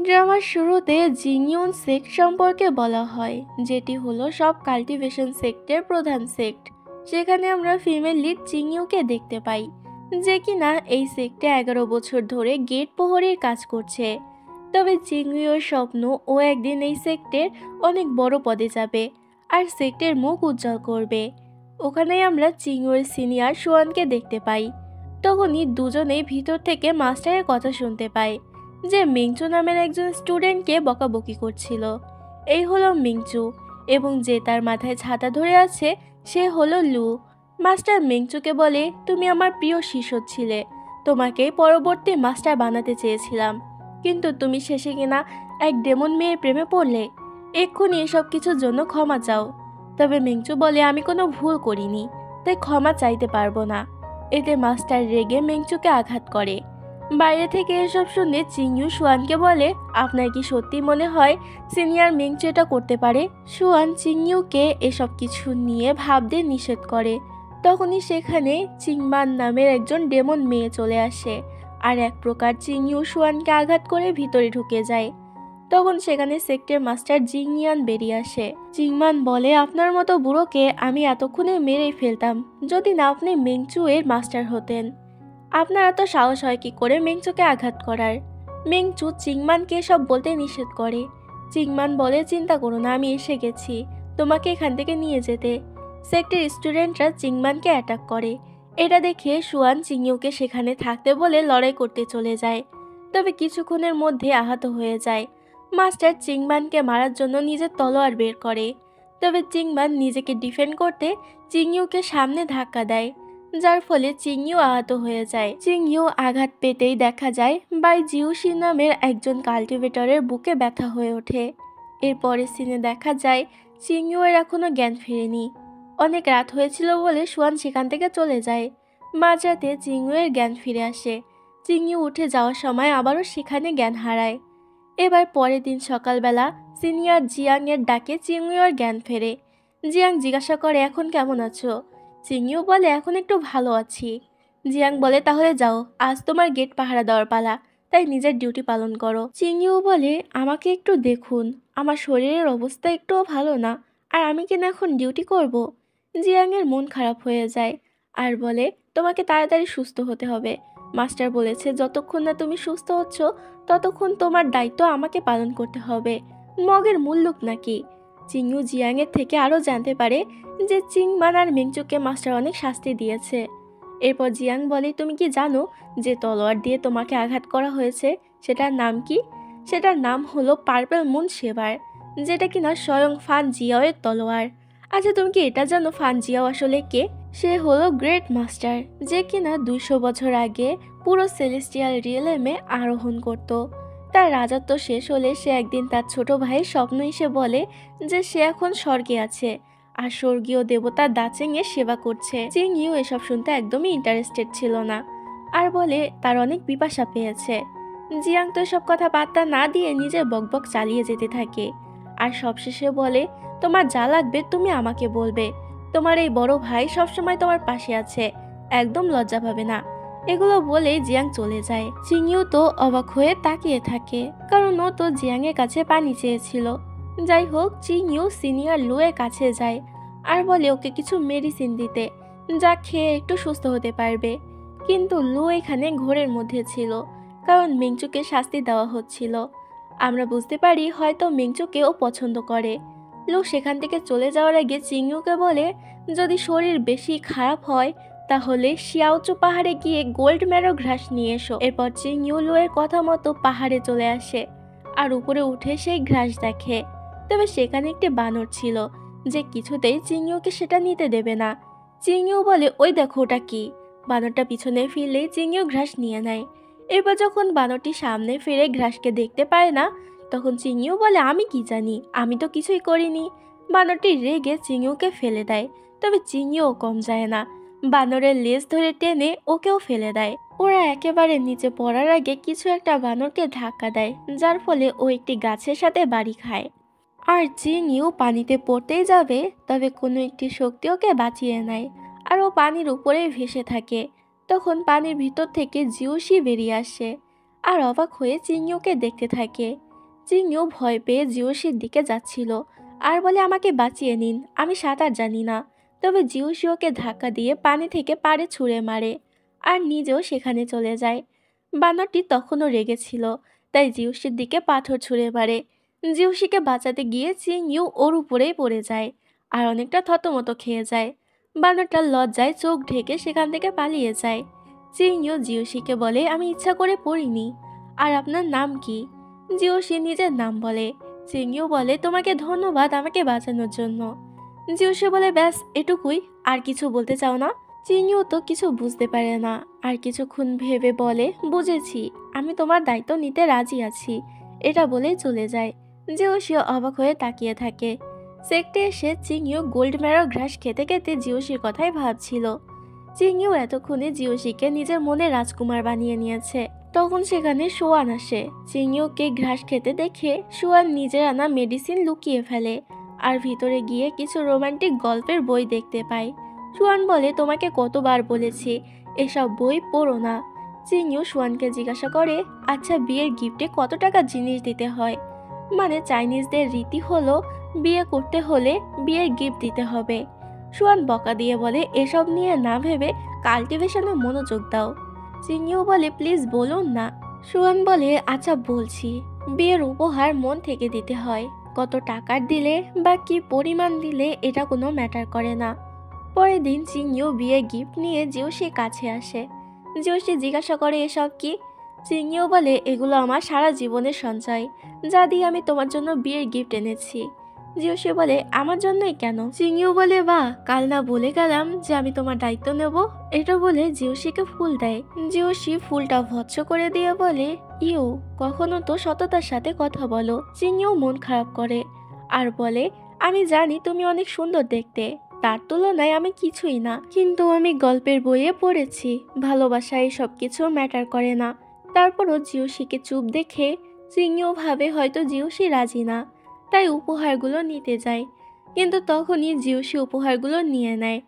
ড্রামার শুরুতে জিংইউন সেক্ট সম্পর্কে বলা হয়, যেটি হলো সব কাল্টিভেশন সেক্টের প্রধান সেক্ট। সেখানে আমরা ফিমেল লিড জিংইউকে দেখতে পাই, যে কিনা এই সেক্টে 11 বছর ধরে গেট প্রহরীর কাজ করছে। তবে জিংইউর স্বপ্ন ও একদিন এই সেক্টের অনেক বড় পদে যাবে আর সেক্টের মুখ উজ্জ্বল করবে। ওখানেই আমরা জিংইউর সিনিয়র শুয়ানকে দেখতে পাই। তখনই দুজনেই ভিতর থেকে মাস্টারের কথা শুনতে পায়, যে মিংচু নামের একজন স্টুডেন্টকে বকাবকি করছিল। এই হলো মিংচু, এবং যে তার মাথায় ছাতা ধরে আছে সে হলো লু। মাস্টার মিংচুকে বলে, তুমি আমার প্রিয় শিষ্য ছিলে, তোমাকেই পরবর্তী মাস্টার বানাতে চেয়েছিলাম, কিন্তু তুমি শেষে কিনা এক ডেমন মেয়ের প্রেমে পড়লে। এক্ষুনি এসব কিছুর জন্য ক্ষমা চাও। তবে মিংচু বলে, আমি কোনো ভুল করিনি, তাই ক্ষমা চাইতে পারবো না। এতে মাস্টার রেগে মিংচুকে আঘাত করে। বাইরে থেকে এসব শুনে জিংইউ শুয়ানকে বলে, আপনার কি সত্যি মনে হয় সিনিয়র মিংচু এটা করতে পারে? শুয়ান জিংইউকে এসব কিছু নিয়ে ভাবতে নিষেধ করে। তখনই সেখানে চিংমান নামের একজন ডেমন মেয়ে চলে আসে আর এক প্রকার জিংইউ শুয়ানকে আঘাত করে ভিতরে ঢুকে যায়। তখন সেখানে সেক্টের মাস্টার জিংইয়ান বেরিয়ে আসে। চিংমান বলে, আপনার মতো বুড়োকে আমি এতক্ষণে মেরেই ফেলতাম যদি না আপনি মিংচু এর মাস্টার হতেন। আপনার এত সাহস হয় কি করে মিংচুকে আঘাত করার? মিংচু চিংমানকে সব বলতে নিষেধ করে। চিংমান বলে, চিন্তা করো না, আমি এসে গেছি তোমাকে এখান থেকে নিয়ে যেতে। সেক্টের স্টুডেন্টরা চিংমানকে অ্যাটাক করে। এটা দেখে শুয়ান চিংইউকে সেখানে থাকতে বলে লড়াই করতে চলে যায়, তবে কিছুক্ষণের মধ্যে আহত হয়ে যায়। মাস্টার চিংমানকে মারার জন্য নিজের তলোয়ার বের করে, তবে চিংমান নিজেকে ডিফেন্ড করতে চিংইউকে সামনে ধাক্কা দেয়, যার ফলে চিংইউ আহত হয়ে যায়। চিংইউ আঘাত পেতেই দেখা যায় বাই জিউশি নামের একজন কাল্টিভেটরের বুকে ব্যথা হয়ে ওঠে। এরপরে সিনে দেখা যায় চিংইউ এর এখনো জ্ঞান ফেরেনি। অনেক রাত হয়েছিল বলে শুয়ান সেখান থেকে চলে যায়। মাঝরাতে চিংইউ এর জ্ঞান ফিরে আসে। চিংইউ উঠে যাওয়ার সময় আবারও সেখানে জ্ঞান হারায়। এবার পরের দিন সকালবেলা সিনিয়র জিয়াং এর ডাকে চিংইউ এর জ্ঞান ফেরে। জিয়াং জিজ্ঞাসা করে, এখন কেমন আছো? চিংইউ বলে, এখন একটু ভালো আছি। জিয়াং বলে, তাহলে যাও, আজ তোমার গেট পাহারা দেওয়ার পালা, তাই নিজের ডিউটি পালন করো। চিংইউ বলে, আমাকে একটু দেখুন, আমার শরীরের অবস্থা একটুও ভালো না, আর আমি কিনা এখন ডিউটি করব? জিয়াং এর মন খারাপ হয়ে যায় আর বলে, তোমাকে তাড়াতাড়ি সুস্থ হতে হবে। মাস্টার বলেছে যতক্ষণ না তুমি সুস্থ হচ্ছ ততক্ষণ তোমার দায়িত্ব আমাকে পালন করতে হবে। মগের মুল্লুক নাকি? চিংইউ জিয়াং এর থেকে আরও জানতে পারে যে চিংমান আর মিংচুকে মাস্টার অনেক শাস্তি দিয়েছে। এরপর জিয়াং বলে, তুমি কি জানো যে তলোয়ার দিয়ে তোমাকে আঘাত করা হয়েছে সেটার নাম কি? সেটার নাম হলো পার্পল মুন শেভার, যেটা কিনা স্বয়ং ফান জিয়াও এর তলোয়ার। আচ্ছা, তুমি কি এটা জানো ফান জিয়াও আসলে কে? সে হলো গ্রেট মাস্টার, যে কিনা 200 বছর আগে পুরো সেলেস্টিয়াল রিয়েলমে আরোহণ করত। তার রাজত্ব শেষ হলে সে একদিন তার ছোট ভাইয়ের স্বপ্ন এসে বলে যে সে এখন স্বর্গে আছে আর স্বর্গীয় দেবতা দাচেং এর সেবা করছে। চিংইউ এসব শুনতে একদমই ইন্টারেস্টেড ছিল না আর বলে তার অনেক পিপাসা পেয়েছে। জিয়াং তো এসব কথা পাত্তা না দিয়ে নিজের বকবক চালিয়ে যেতে থাকে আর সবশেষে বলে, তোমার যা লাগবে তুমি আমাকে বলবে, তোমার এই বড় ভাই সবসময় তোমার পাশে আছে, একদম লজ্জা পাবে না। এগুলো বলে জিয়াং চলে যায়। চিংইউ তো অবাক হয়ে তাকিয়ে থাকে, কারণ ও তো জিয়াং এর কাছে পানি চেয়েছিল। যাই হোক, চিংইউ সিনিয়র লু এর কাছে যায় আর বলে ওকে কিছু মেডিসিন দিতে, যা খেয়ে একটু সুস্থ হতে পারবে। কিন্তু লু এখানে ঘোরের মধ্যে ছিল, কারণ মিংচুকে শাস্তি দেওয়া হচ্ছিল। আমরা বুঝতে পারি হয়তো মিংচুকে ও পছন্দ করে। লু সেখান থেকে চলে যাওয়ার আগে চিংইউকে বলে, যদি শরীর বেশি খারাপ হয় তাহলে শিয়াওচু পাহাড়ে গিয়ে গোল্ড ম্যারো ঘাস নিয়ে এসো। এরপর চিংইউ লু এর কথা মতো পাহাড়ে চলে আসে আর উপরে উঠে সেই ঘাস দেখে। তবে সেখানে একটি বানর ছিল যে কিছুতেই চিংইউকে সেটা নিতে দেবে না। চিংইউ বলে, ওই দেখো ওটা কি? বানরটা পিছনে ফিরলেই চিংইউ ঘাস নিয়ে নেয়। এরপর যখন বানরটি সামনে ফিরে ঘাসকে দেখতে পায় না, তখন চিংইউ বলে, আমি কি জানি, আমি তো কিছুই করিনি। বানরটি রেগে চিংইউকে ফেলে দেয়, তবে চিংইউ কম যায় না, বানরের লেজ ধরে টেনে ওকেও ফেলে দেয়। ওরা একেবারে নিচে পড়ার আগে কিছু একটা বানরকে ধাক্কা দেয়, যার ফলে ও একটি গাছের সাথে বাড়ি খায়। আর চিংইউ পানিতে পড়তেই যাবে, তবে কোনো একটি শক্তি ওকে বাঁচিয়ে নেয় আর ও পানির উপরেই ভেসে থাকে। তখন পানির ভিতর থেকে জিউশি বেরিয়ে আসে আর অবাক হয়ে চিংইউকে দেখতে থাকে। চিংইউ ভয় পেয়ে জিওশির দিকে যাচ্ছিল আর বলে আমাকে বাঁচিয়ে নিন, আমি সাঁতার জানি না। তবে জিওশি ওকে ধাক্কা দিয়ে পানি থেকে পাড়ে ছুঁড়ে মারে আর নিজেও সেখানে চলে যায়। বানরটি তখনও রেগেছিল, তাই জিওশির দিকে পাথর ছুঁড়ে মারে। জিওশিকে বাঁচাতে গিয়ে চিংইউ ওর উপরেই পড়ে যায় আর অনেকটা থতমত খেয়ে যায়। বানরটা লজ্জায় চোখ ঢেকে সেখান থেকে পালিয়ে যায়। চিংইউ জিওশিকে বলে আমি ইচ্ছা করে পড়িনি। আর আপনার নাম কি? জিওশি নিজের নাম বলে। চিংইউ বলে তোমাকে ধন্যবাদ আমাকে বাঁচানোর জন্য। জিওশি বলে ব্যাস এটুকুই, আর কিছু বলতে চাও না? চিংইউ তো কিছু বুঝতে পারে না আর কিছুক্ষণ ভেবে বলে বুঝেছি, আমি তোমার দায়িত্ব নিতে রাজি আছি। এটা বলেই চলে যায়। জিওশিও অবাক হয়ে তাকিয়ে থাকে। সেক্টে এসে চিংইউ গোল্ড ম্যারো ঘাস খেতে খেতে জিওশির কথাই ভাবছিল। চিংইউ এতক্ষণে জিওশিকে নিজের মনে রাজকুমার বানিয়ে নিয়েছে। তখন সেখানে সোয়ান আসে। চিংইউকে ঘাস খেতে দেখে সোয়ান নিজের আনা মেডিসিন লুকিয়ে ফেলে আর ভিতরে গিয়ে কিছু রোমান্টিক গল্পের বই দেখতে পায়। সোয়ান বলে তোমাকে কতবার বলেছি এসব বই পড়ো না। চিংইউ সোয়ানকে জিজ্ঞাসা করে আচ্ছা বিয়ের গিফটে কত টাকা জিনিস দিতে হয়? মানে চাইনিজদের রীতি হলো বিয়ে করতে হলে বিয়ের গিফট দিতে হবে। সোয়ান বকা দিয়ে বলে এসব নিয়ে না ভেবে কাল্টিভেশনে মনোযোগ দাও। চিংইউ বলে প্লিজ বলুন না। সোয়ান বলে আচ্ছা বলছি, বিয়ের উপহার মন থেকে দিতে হয়। কত টাকার দিলে বা কি পরিমাণ দিলে এটা কোনো ম্যাটার করে না। পরের দিন চিংইউ বিয়ের গিফট নিয়ে জিওশির কাছে আসে। জিওশি জিজ্ঞাসা করে এসব কি? চিংইউ বলে এগুলো আমার সারা জীবনের সঞ্চয়, যা দিয়ে আমি তোমার জন্য বিয়ের গিফট এনেছি। জিওশি বলে আমার জন্যই কেন? চিংইউ বলে বাহ, কাল না বলে গেলাম যে আমি তোমার দায়িত্ব নেব। এটা বলে জিওশিকে ফুল দেয়। জিওশি ফুলটা ভৎস করে দিয়ে বলে ইউ, কখনো তো সততার সাথে কথা বলো। চিংইউ মন খারাপ করে আর বলে আমি জানি তুমি অনেক সুন্দর দেখতে, তার তুলনায় আমি কিছুই না। কিন্তু আমি গল্পের বইয়ে পড়েছি ভালোবাসায় সব কিছু ম্যাটার করে না। তারপরও জিওশিকে চুপ দেখে চিংইউ ভাবে হয়তো জিওশি রাজি না, তাই উপহারগুলো নিতে যায়। কিন্তু তখনই জিওশি উপহারগুলো নিয়ে নেয়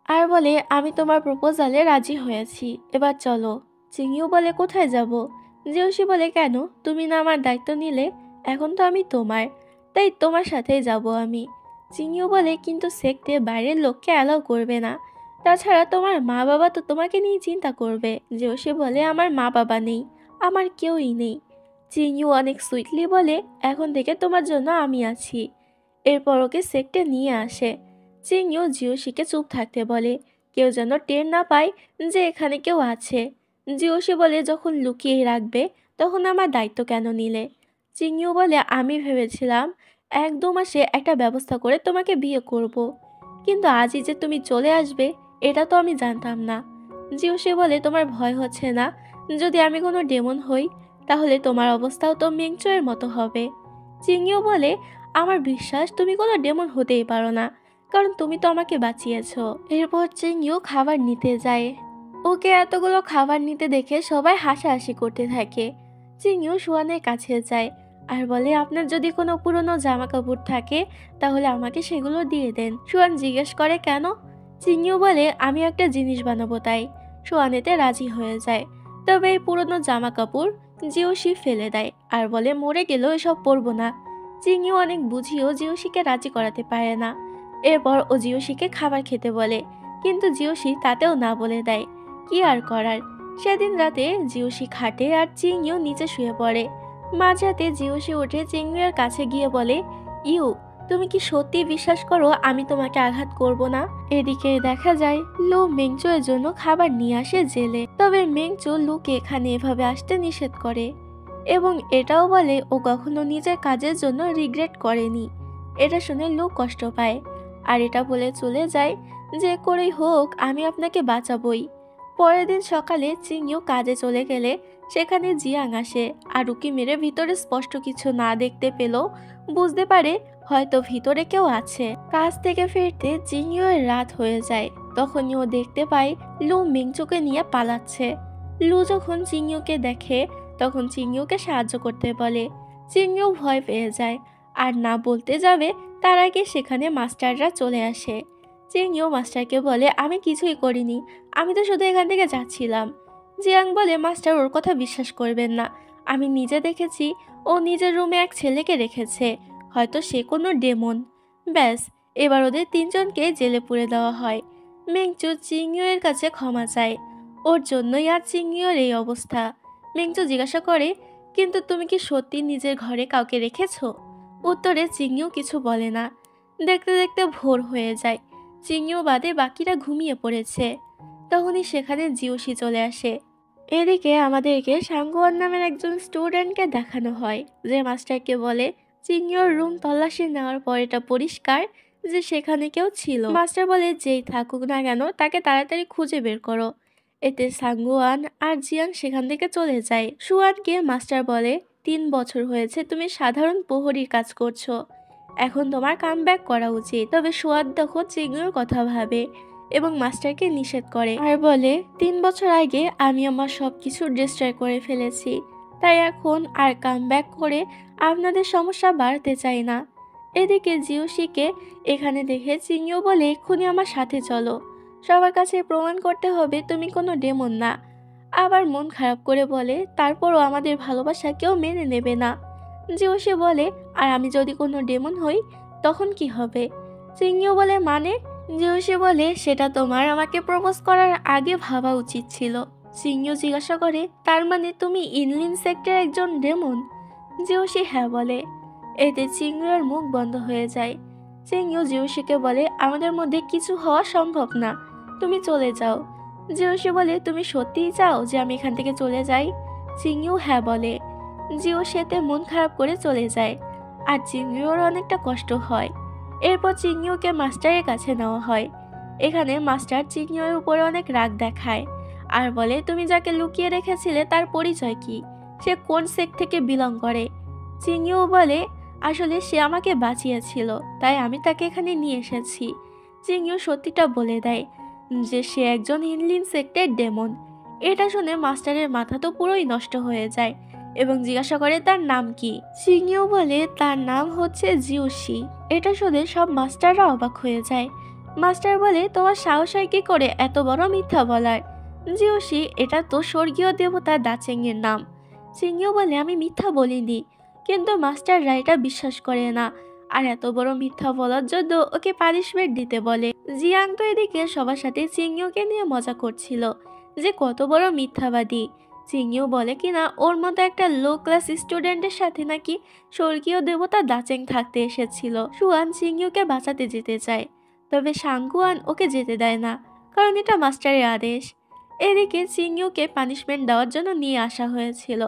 আর বলে আমি তোমার প্রপোজালে রাজি হয়েছি, এবার চলো। চিংইউ বলে কোথায় যাব? জিওশি বলে কেন, তুমি না আমার দায়িত্ব নিলে, এখন তো আমি তোমার, তাই তোমার সাথেই যাব আমি। চিংইউ বলে কিন্তু সেক্টে বাইরের লোককে অ্যালাউ করবে না, তাছাড়া তোমার মা বাবা তো তোমাকে নিয়ে চিন্তা করবে। জিওশি বলে আমার মা বাবা নেই, আমার কেউই নেই। চিংইউ অনেক সুইটলি বলে এখন থেকে তোমার জন্য আমি আছি। এরপর ওকে সেক্টে নিয়ে আসে। চিংইউ জিওশিকে চুপ থাকতে বলে, কেউ যেন টের না পায় যে এখানে কেউ আছে। জিওশি বলে যখন লুকিয়ে রাখবে তখন আমার দায়িত্ব কেন নিলে? চিংইউ বলে আমি ভেবেছিলাম 1-2 মাসে একটা ব্যবস্থা করে তোমাকে বিয়ে করব, কিন্তু আজই যে তুমি চলে আসবে এটা তো আমি জানতাম না। জিওশি বলে তোমার ভয় হচ্ছে না? যদি আমি কোনো ডেমন হই তাহলে তোমার অবস্থাও তো মিংচুয়ের মতো হবে। চিংইউ বলে আমার বিশ্বাস তুমি কোনো ডেমন হতেই পারো না, কারণ তুমি তো আমাকে বাঁচিয়েছো। এরপর চিংইউ খাবার নিতে যায়। ওকে এতগুলো খাবার নিতে দেখে সবাই হাসাহাসি করতে থাকে। চিংইউ সোয়ানের কাছে যায় আর বলে আপনার যদি কোনো পুরনো জামা কাপড় থাকে তাহলে আমাকে সেগুলো দিয়ে দেন। সোয়ান জিজ্ঞেস করে কেন? চিংইউ বলে আমি একটা জিনিস বানাবো তাই। সোয়ান এতে রাজি হয়ে যায়। তবে এই পুরনো জামা কাপড় জিওশি ফেলে দেয় আর বলে মরে গেলেও এসব পরবো না। চিংইউ অনেক বুঝিয়েও জিওশিকে রাজি করাতে পারে না। এরপর ও জিওশিকে খাবার খেতে বলে, কিন্তু জিওশি তাতেও না বলে দেয়। কি আর করার। সেদিন রাতে জিওশি খাটে আর চিংইউ নিচে শুয়ে পড়ে। মাঝরাতে জিওশি উঠে চিংইউর কাছে গিয়ে বলে ইউ, তুমি কি সত্যি বিশ্বাস করো আমি তোমাকে আঘাত করব না? এদিকে দেখা যায় লু মেংচু এর জন্য খাবার নিয়ে আসে জেলে। তবে মেংচু লুকে এখানে এভাবে আসতে নিষেধ করে এবং এটাও বলে ও কখনো নিজের কাজের জন্য রিগ্রেট করেনি। এটা শুনে লু কষ্ট পায় আর এটা বলে চলে যায় যে করেই হোক আমি আপনাকে বাঁচাবই। পরের দিন সকালে চিংইউ কাজে চলে গেলে সেখানে জিয়াং আসে আর উকি মেরে ভিতরে স্পষ্ট কিছু না দেখতে পেলেও বুঝতে পারে হয়তো ভিতরে কেউ আছে। কাজ থেকে ফিরতে চিংইউ এর রাত হয়ে যায়। তখনই ও দেখতে পায় লু মিংচুকে নিয়ে পালাচ্ছে। লু যখন চিংইউকে দেখে তখন চিংইউকে সাহায্য করতে বলে। চিংইউ ভয় পেয়ে যায় আর না বলতে যাবে তার আগে সেখানে মাস্টাররা চলে আসে। চিংইউ মাস্টারকে বলে আমি কিছুই করিনি, আমি তো শুধু এখান থেকে যাচ্ছিলাম। জিয়াং বলে মাস্টার ওর কথা বিশ্বাস করবেন না, আমি নিজে দেখেছি ও নিজের রুমে এক ছেলেকে রেখেছে, হয়তো সে কোনো ডেমন। ব্যাস, এবার ওদের তিনজনকে জেলে পুরে দেওয়া হয়। মিংচু চিংইউ এর কাছে ক্ষমা চায়, ওর জন্যই আর চিংইউর এই অবস্থা। মিংচু জিজ্ঞাসা করে, কিন্তু তুমি কি সত্যি নিজের ঘরে কাউকে রেখেছো? উত্তরে চিংইউ কিছু বলে না। দেখতে দেখতে ভোর হয়ে যায়। চিংইউ বাদে বাকিরা ঘুমিয়ে পড়েছে। তখনই সেখানে জিওশি চলে আসে। এদিকে আমাদেরকে সাঙ্গুয়ান নামের একজন স্টুডেন্টকে দেখানো হয়, যে মাস্টারকে বলে চিংইউর রুম তল্লাশি নেওয়ার পর এটা পরিষ্কার যে সেখানে কেউ ছিল। মাস্টার বলে, যেই থাকুক না কেন তাকে তাড়াতাড়ি খুঁজে বের করো। এতে সাঙ্গুয়ান আর জিয়াং সেখান থেকে চলে যায়। সুয়ানকে মাস্টার বলে, 3 বছর হয়েছে তুমি সাধারণ প্রহরীর কাজ করছো, এখন তোমার কামব্যাক করা উচিত। তবে সুয়ান তখন চিংইউর কথা ভাবে এবং মাস্টারকে নিষেধ করে আর বলে, 3 বছর আগে আমি আমার সবকিছু ডিস্ট্রয় করে ফেলেছি, তাই এখন আর কামব্যাক করে আপনাদের সমস্যা বাড়তে চাই না। এদিকে জিওশিকে এখানে দেখে চিংইউ বলে, এক্ষুনি আমার সাথে চলো, সবার কাছে প্রমাণ করতে হবে তুমি কোনো ডেমন না। আবার মন খারাপ করে বলে, তারপরও আমাদের ভালোবাসা কেউ মেনে নেবে না। জিওশি বলে, আর আমি যদি কোনো ডেমন হই তখন কি হবে? চিংইউ বলে, মানে? জিওশি বলে, সেটা তোমার আমাকে প্রপোজ করার আগে ভাবা উচিত ছিল। চিংইউ জিজ্ঞাসা করে, তার মানে তুমি ইনলিন সেক্টর একজন ডেমন? জিওশি হ্যাঁ বলে। এতে চিংইউর মুখ বন্ধ হয়ে যায়। চিংইউ জিওশিকে বলে, আমাদের মধ্যে কিছু হওয়া সম্ভব না, তুমি চলে যাও। জিওশি বলে, তুমি সত্যিই চাও যে আমি এখান থেকে চলে যাই? চিংইউ হ্যাঁ বলে। জিওশিতে মন খারাপ করে চলে যায়, আর চিংইউর অনেকটা কষ্ট হয়। এরপর চিংইউকে মাস্টারের কাছে নেওয়া হয়। এখানে মাস্টার চিংইউর উপরে অনেক রাগ দেখায় আর বলে, তুমি যাকে লুকিয়ে রেখেছিলে তার পরিচয় কি? সে কোন সেক্ট থেকে বিলং করে? চিংইউ বলে, আসলে সে আমাকে বাঁচিয়েছিল, তাই আমি তাকে এখানে নিয়ে এসেছি। চিংইউ সত্যিটা বলে দেয় যে সে একজন ইনলিন সেক্টের ডেমন। এটা শুনে মাস্টারের মাথা তো পুরোই নষ্ট হয়ে যায় এবং জিজ্ঞাসা করে তার নাম কি। চিংইউ বলে, তার নাম হচ্ছে জিওশি। এটা শুনে সব মাস্টাররা অবাক হয়ে যায়। মাস্টার বলে, তোমার সাহস হয় কি করে এত বড় মিথ্যা বলার? জিওশি, এটা তো স্বর্গীয় দেবতা দাচেং এর নাম। চিংইউ বলে, আমি মিথ্যা বলিনি, কিন্তু মাস্টাররা এটা বিশ্বাস করে না, আর এত বড় মিথ্যা বলার জন্য ওকে পানিশমেন্ট দিতে বলে। জিয়াং তো এদিকে সবার সাথে চিংইউকে নিয়ে মজা করছিল যে কত বড় মিথ্যাবাদী। চিংইউ বলে কিনা ওর মতো একটা লো ক্লাস স্টুডেন্টের সাথে নাকি স্বর্গীয় দেবতা দাচেং থাকতে এসেছিল। সুয়ান চিংইউকে বাঁচাতে যেতে চায়, তবে সাংগুয়ান ওকে যেতে দেয় না, কারণ এটা মাস্টারের আদেশ। এদিকে চিংইউকে পানিশমেন্ট দেওয়ার জন্য নিয়ে আসা হয়েছিল।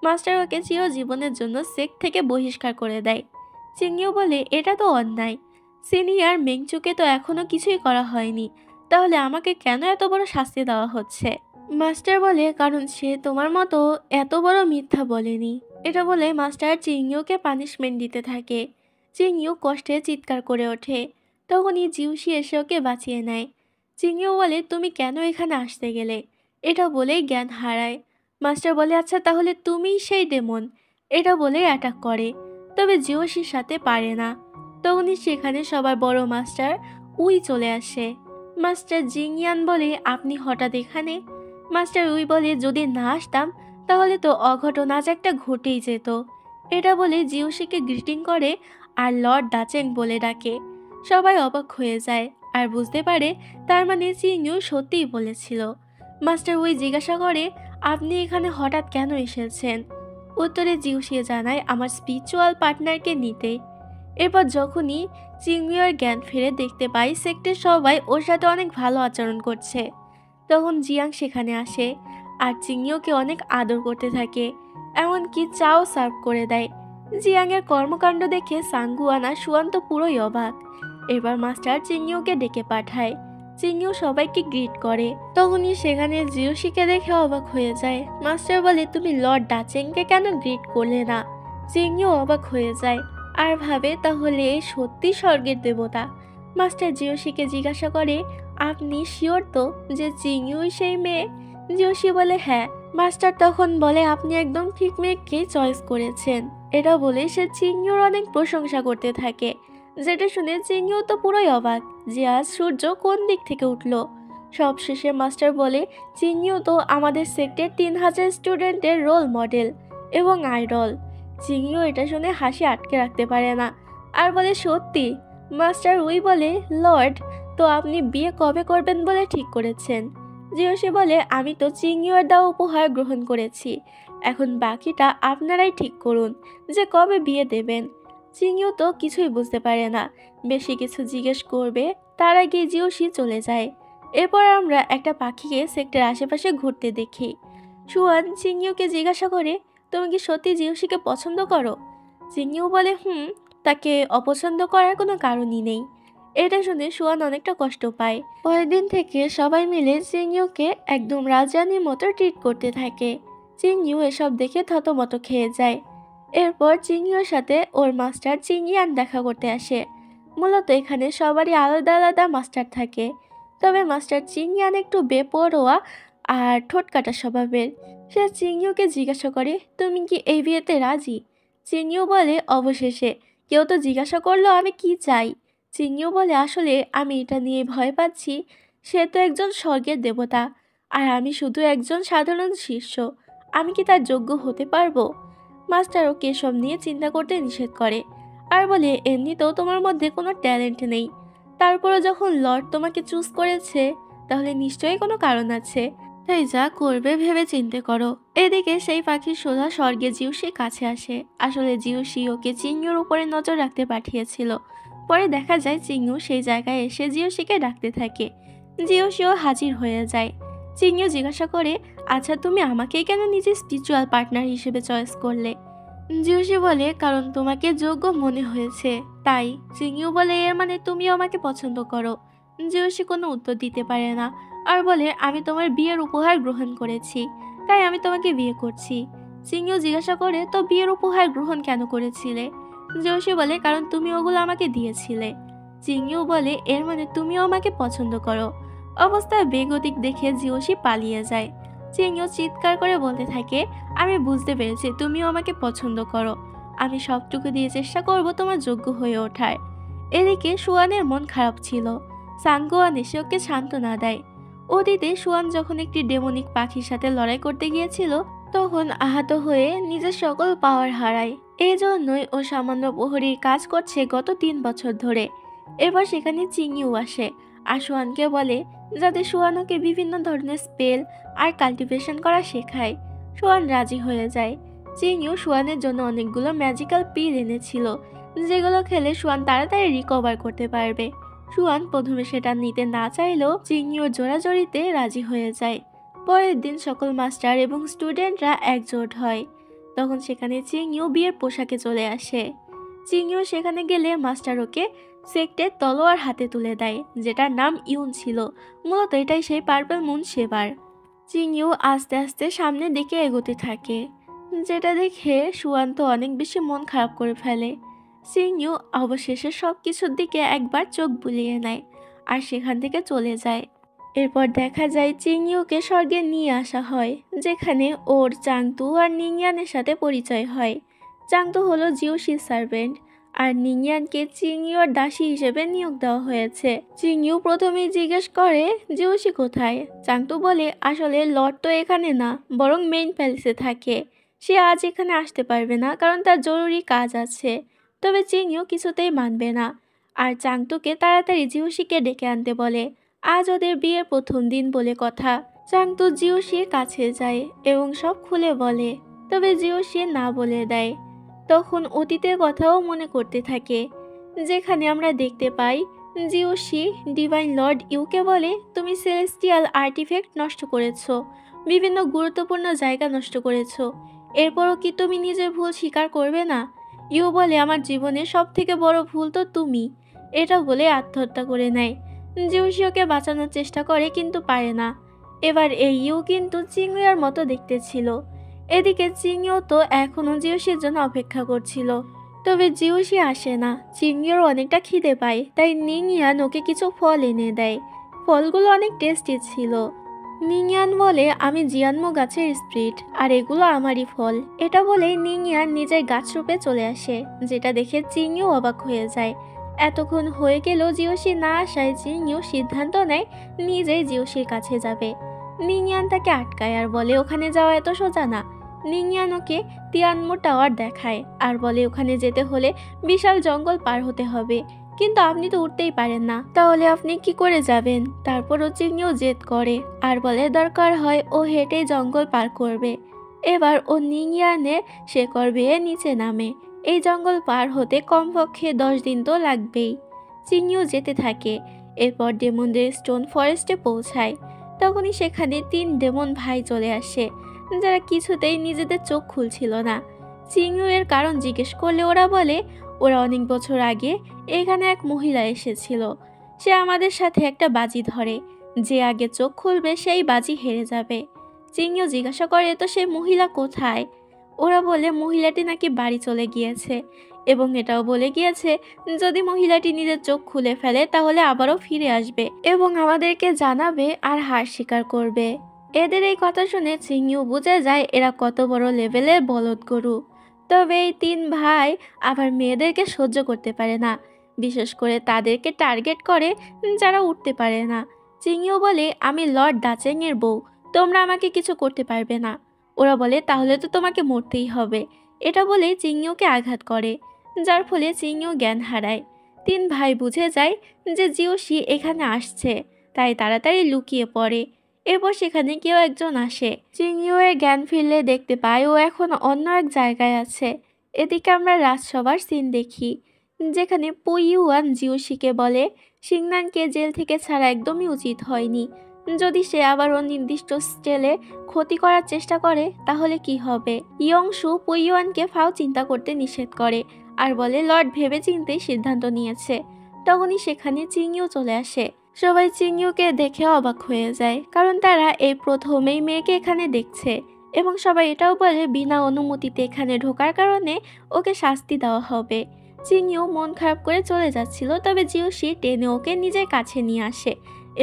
মাস্টার ওকে চিরজীবনের জন্য সেক্ট থেকে বহিষ্কার করে দেয়। চিংইউ বলে, এটা তো অন্যায়, সিনিয়র মেংচুকে তো এখনো কিছুই করা হয়নি, তাহলে আমাকে কেন এত বড় শাস্তি দেওয়া হচ্ছে? মাস্টার বলে, কারণ সে তোমার মতো এত বড় মিথ্যা বলেনি। এটা বলে মাস্টার চিংইউকে পানিশমেন্ট দিতে থাকে। চিংইউ কষ্টে চিৎকার করে ওঠে। তখনই জিউশি এসে ওকে বাঁচিয়ে নেয়। চিংইউ বলে, তুমি কেন এখানে আসতে গেলে? এটা বলেই জ্ঞান হারায়। মাস্টার বলে, আচ্ছা তাহলে তুমিই সেই ডেমন। এটা বলেই অ্যাটাক করে, তবে জিওশির সাথে পারে না। তখনই সেখানে সবার বড় মাস্টার উই চলে আসে। মাস্টার জিংয়ান বলে, আপনি হঠাৎ এখানে? মাস্টার উই বলে, যদি না আসতাম তাহলে তো অঘটন আজ একটা ঘটেই যেত। এটা বলে জিওশিকে গ্রিটিং করে আর লর্ড দাচেং বলে ডাকে। সবাই অবাক হয়ে যায় আর বুঝতে পারে তার মানে চিংইউ সত্যিই বলেছিল। মাস্টার উই জিজ্ঞাসা করে, আপনি এখানে হঠাৎ কেন এসেছেন? উত্তরে জিওশি জানায়, আমার স্পিরিচুয়াল পার্টনারকে নিতে। এরপর যখনই চিংইউর জ্ঞান ফিরে দেখতে পাই সেক্টের সবাই ওর সাথে অনেক ভালো আচরণ করছে, তখন জিয়াং সেখানে আসে আর চিংইউকে অনেক আদর করতে থাকে, এমনকি চাও সার্ভ করে দেয়। জিয়াংয়ের কর্মকাণ্ড দেখে সাংগুয়ান আর সুয়ান তো পুরোই অবাক। এবার মাস্টার চিংইউকে ডেকে পাঠায়। চিংইউ সবাইকে গ্রিট করে। তখনই সেখানে জিওশিকে দেখে অবাক হয়ে যায়। মাস্টার বলে, তুমি লর্ড ডাচেংকে কেন গ্রিট করলে না? চিংইউ অবাক হয়ে যায় আর ভাবে তাহলে সত্যি স্বর্গের দেবতা। মাস্টার জিওশিকে জিজ্ঞাসা করে, আপনি শিওর তো যে চিংইউই সেই মেয়ে? জিওশি বলে, হ্যাঁ। মাস্টার তখন বলে, আপনি একদম ঠিক মেয়েকে চয়েস করেছেন। এটা বলে সে চিংইউর অনেক প্রশংসা করতে থাকে, যেটা শুনে চিংইউ তো পুরোই অবাক যে আজ সূর্য কোন দিক থেকে উঠল। সবশেষে মাস্টার বলে, চিংইউ তো আমাদের সেক্টর 3000 স্টুডেন্টের রোল মডেল, এবং আইডল। চিংইও এটা শুনে হাসি আটকে রাখতে পারে না আর বলে, সত্যি? মাস্টার উই বলে, লর্ড, তো আপনি বিয়ে কবে করবেন বলে ঠিক করেছেন? জিওশি বলে, আমি তো চিংইওর দেওয়া উপহার গ্রহণ করেছি, এখন বাকিটা আপনারাই ঠিক করুন যে কবে বিয়ে দেবেন। চিংইও তো কিছুই বুঝতে পারে না, বেশি কিছু জিজ্ঞেস করবে তার আগে জিওশি চলে যায়। এরপর আমরা একটা পাখিকে সেক্টর আশেপাশে ঘুরতে দেখি। সুয়ান চিংইওকে জিজ্ঞাসা করে, তুমি কি সত্যি জিওশিকে পছন্দ করো? চিংইও বলে, তাকে অপছন্দ করার কোনো কারণই নেই। এটা শুনে সুয়ান অনেকটা কষ্ট পায়। পরের দিন থেকে সবাই মিলে চিংইওকে একদম রাজরানীর মতো ট্রিট করতে থাকে। চিংইও এসব দেখে থতমত খেয়ে যায়। এরপর চিংইওর সাথে ওর মাস্টার চিংইয়ান দেখা করতে আসে। মূলত এখানে সবারই আলাদা আলাদা মাস্টার থাকে, তবে মাস্টার চিংইয়ান একটু বেপরোয়া আর ঠোঁটকাটা স্বভাবের। সে চিংইওকে জিজ্ঞাসা করে, তুমি কি এই বিয়েতে রাজি? চিংইও বলে, অবশেষে কেউ তো জিজ্ঞাসা করলো আমি কি চাই। চিংইও বলে, আসলে আমি এটা নিয়ে ভয় পাচ্ছি, সে তো একজন স্বর্গের দেবতা আর আমি শুধু একজন সাধারণ শিষ্য, আমি কি তার যোগ্য হতে পারবো? মাস্টার ওকে এসব নিয়ে চিন্তা করতে নিষেধ করে আর বলে, এমনিতেও তোমার মধ্যে কোনো ট্যালেন্ট নেই, তারপরও যখন লর্ড তোমাকে চুজ করেছে তাহলে নিশ্চয়ই কোনো কারণ আছে, তাই যা করবে ভেবে চিন্তে করো। এদিকে সেই পাখি সোজা স্বর্গে জিউসির কাছে আসে। আসলে জিউসি ওকে চিংইওর উপরে নজর রাখতে পাঠিয়েছিল। পরে দেখা যায় চিংইও সেই জায়গায় এসে জিউসিকে ডাকতে থাকে। জিউসিও হাজির হয়ে যায়। চিংইও জিজ্ঞাসা করে, আচ্ছা তুমি আমাকেই কেন নিজের স্পিরিচুয়াল পার্টনার হিসেবে চয়েস করলে? জিউসি বলে, কারণ তোমাকে যোগ্য মনে হয়েছে তাই। চিংইও বলে, এর মানে তুমিও আমাকে পছন্দ করো? জিউসি কোনো উত্তর দিতে পারে না আর বলে, আমি তোমার বিয়ের উপহার গ্রহণ করেছি তাই আমি তোমাকে বিয়ে করছি। চিংইও জিজ্ঞাসা করে, তো বিয়ের উপহার গ্রহণ কেন করেছিলে? জিউসি বলে, কারণ তুমি ওগুলো আমাকে দিয়েছিলে। চিংইও বলে, এর মানে তুমিও আমাকে পছন্দ করো? অবস্থা বেগতিক দেখে জিউসি পালিয়ে যায়। চিংইও চিৎকার করে বলতে থাকে, আমি বুঝতে পেরেছি তুমিও আমাকে পছন্দ করো, আমি সবটুকু দিয়ে চেষ্টা করব তোমার যোগ্য হয়ে ওঠার। এদিকে সুয়ানের মন খারাপ ছিল। সাংগোয়ান এসে ওকে সান্ত্বনা দেয়। অতীতে সুয়ান যখন একটি ডেমনিক পাখির সাথে লড়াই করতে গিয়েছিল তখন আহত হয়ে নিজের সকল পাওয়ার হারায়। এই জন্যই ও সামান্য প্রহরীর কাজ করছে গত 3 বছর ধরে। এবার সেখানে চিংইও আসে আর সুয়ানকে বলে যাতে সুয়ান ওকে বিভিন্ন ধরনের স্পেল আর কাল্টিভেশন করা শেখায়। সুয়ান রাজি হয়ে যায়। চিংইও সুয়ানের জন্য অনেকগুলো ম্যাজিক্যাল পিল এনেছিল যেগুলো খেলে সুয়ান তাড়াতাড়ি রিকভার করতে পারবে। সুয়ান প্রথমে সেটা নিতে না চাইলেও চিংইও জোরাজোরিতে রাজি হয়ে যায়। পরের দিন সকল মাস্টার এবং স্টুডেন্টরা একজোট হয়। তখন সেখানে চিংইও বিয়ের পোশাকে চলে আসে। চিংইও সেখানে গেলে মাস্টার ওকে সেক্টের তলোয়ার হাতে তুলে দেয়, যেটার নাম ইউন ছিল। মূলত এটাই সেই পার্পল মুন সেবার। চিংইও আস্তে আস্তে সামনের দিকে এগোতে থাকে, যেটা দেখে সুয়ান তো অনেক বেশি মন খারাপ করে ফেলে। চিংইও অবশেষে সব কিছুর দিকে একবার চোখ বুলিয়ে নেয় আর সেখান থেকে চলে যায়। এরপর দেখা যায় চিংইওকে স্বর্গে নিয়ে আসা হয়, যেখানে ওর চাংতু আর নিংয়ানের সাথে পরিচয় হয়। চাংতু হলো জিওশির সার্ভেন্ট আর নিংয়ানকে চিংইওর দাসী হিসেবে নিয়োগ দেওয়া হয়েছে। চিংইও প্রথমেই জিজ্ঞেস করে জিওশি কোথায়। চাংতু বলে, আসলে লর্ড তো এখানে না, বরং মেইন প্যালেসে থাকে। সে আজ এখানে আসতে পারবে না কারণ তার জরুরি কাজ আছে। তবে চিংইও কিছুতেই মানবে না আর চাংতুকে তাড়াতাড়ি জিওশিকে ডেকে আনতে বলে। আজ ওদের বিয়ের প্রথম দিন বলে কথা। চাংতু জিওশির কাছে যায় এবং সব খুলে বলে, তবে জিওশি না বলে দেয়। তখন অতীতের কথাও মনে করতে থাকে, যেখানে আমরা দেখতে পাই জিওশি ডিভাইন লর্ড ইউকে বলে, তুমি সেলেস্টিয়াল আর্টিফ্যাক্ট নষ্ট করেছো, বিভিন্ন গুরুত্বপূর্ণ জায়গা নষ্ট করেছো, এরপরও কি তুমি নিজের ভুল স্বীকার করবে না? ইউ বলে, আমার জীবনের সব থেকে বড় ভুল তো তুমি। এটা বলে আত্মহত্যা করে নেয়। জিওশি ওকে বাঁচানোর চেষ্টা করে কিন্তু পারে না। এবার এই ইউ কিন্তু চিংইওর মতো দেখতে ছিল। এদিকে চিংইও তো এখনও জিওশির জন্য অপেক্ষা করছিল, তবে জিওশি আসে না। চিংইওর অনেকটা খিদে পায়, তাই নিংয়ান ওকে কিছু ফল এনে দেয়। ফলগুলো অনেক টেস্টি ছিল। নিংয়ান বলে, আমি জিয়ানমো গাছের স্প্রিট আর এগুলো আমারই ফল। এটা বলে নিংয়ান নিজের গাছ রূপে চলে আসে, যেটা দেখে চিংইও অবাক হয়ে যায়। এতক্ষণ হয়ে গেলেও জিওশি না আসায় চিংইও সিদ্ধান্ত নেয় নিজেই জিওশির কাছে যাবে। নিংয়ান তাকে আটকায় আর বলে, ওখানে যাওয়া এত সোজা না। নিংয়ানোকে তিয়ানমো টাওয়ার দেখায় আর বলে ওখানে যেতে হলে বিশাল জঙ্গল পার হতে হবে, কিন্তু আপনি তো উঠতেই পারেন না, তাহলে আপনি কি করে যাবেন? তারপরও চিংড়িও জেদ করে আর বলে দরকার হয় ও হেঁটে জঙ্গল পার করবে। এবার ও নিংয়ানের শেকড় বেয়ে নিচে নামে। এই জঙ্গল পার হতে কমপক্ষে 10 দিন তো লাগবেই। চিংড়িও যেতে থাকে। এরপর ডেমনদের স্টোন ফরেস্টে পৌঁছায়। তখনই সেখানে 3 ডেমন ভাই চলে আসে, যারা কিছুতেই নিজেদের চোখ খুলছিল না। চিংড়ি এর কারণ জিজ্ঞেস করলে ওরা বলে ওরা অনেক বছর আগে এখানে এক মহিলা এসেছিল। সে আমাদের সাথে একটা বাজি ধরে, যে আগে চোখ খুলবে সেই বাজি হেরে যাবে। চিংড়িও জিজ্ঞাসা করে তো সেই মহিলা কোথায়? ওরা বলে মহিলাটি নাকি বাড়ি চলে গিয়েছে এবং এটাও বলে গিয়েছে যদি মহিলাটি নিজের চোখ খুলে ফেলে তাহলে আবারও ফিরে আসবে এবং আমাদেরকে জানাবে আর হার স্বীকার করবে। এদের এই কথা শুনে চিংড়িও বুঝে যায় এরা কত বড় লেভেলের বলদ গরু। তবে এই 3 ভাই আবার মেয়েদেরকে সহ্য করতে পারে না, বিশেষ করে তাদেরকে টার্গেট করে যারা উঠতে পারে না। চিংড়িও বলে আমি লর্ড ডাচেং এর বউ, তোমরা আমাকে কিছু করতে পারবে না। ওরা বলে তাহলে তো তোমাকে মরতেই হবে। এটা বলে চিংড়িওকে আঘাত করে, যার ফলে চিংড়িও জ্ঞান হারায়। 3 ভাই বুঝে যায় যে জিওশি এখানে আসছে, তাই তাড়াতাড়ি লুকিয়ে পড়ে। এরপর সেখানে কেউ একজন আসে। চিংড়িও এর জ্ঞান ফিরলে দেখতে পায় ও এখন অন্য এক জায়গায় আছে। এদিকে আমরা রাজসভার সিন দেখি, যেখানে পুইওয়ান জিওশিকে বলে সিংনানকে জেল থেকে ছাড়া একদমই উচিত হয়নি। যদি সে আবার নির্দিষ্ট স্কেলে ক্ষতি করার চেষ্টা করে তাহলে কি হবে? ইয়ংশু পুইওয়ানকে ফাও চিন্তা করতে নিষেধ করে আর বলে লর্ড ভেবেচিন্তে সিদ্ধান্ত নিয়েছে। তখনই সেখানে চিংড়িও চলে আসে। সবাই চিংড়িওকে দেখে অবাক হয়ে যায়, কারণ তারা এই প্রথমেই মেয়েকে এখানে দেখছে এবং সবাই এটাও বলে বিনা অনুমতিতে এখানে ঢোকার কারণে ওকে শাস্তি দেওয়া হবে। চিংড়িও মন খারাপ করে চলে যাচ্ছিল, তবে জিওশি টেনে ওকে নিজের কাছে নিয়ে আসে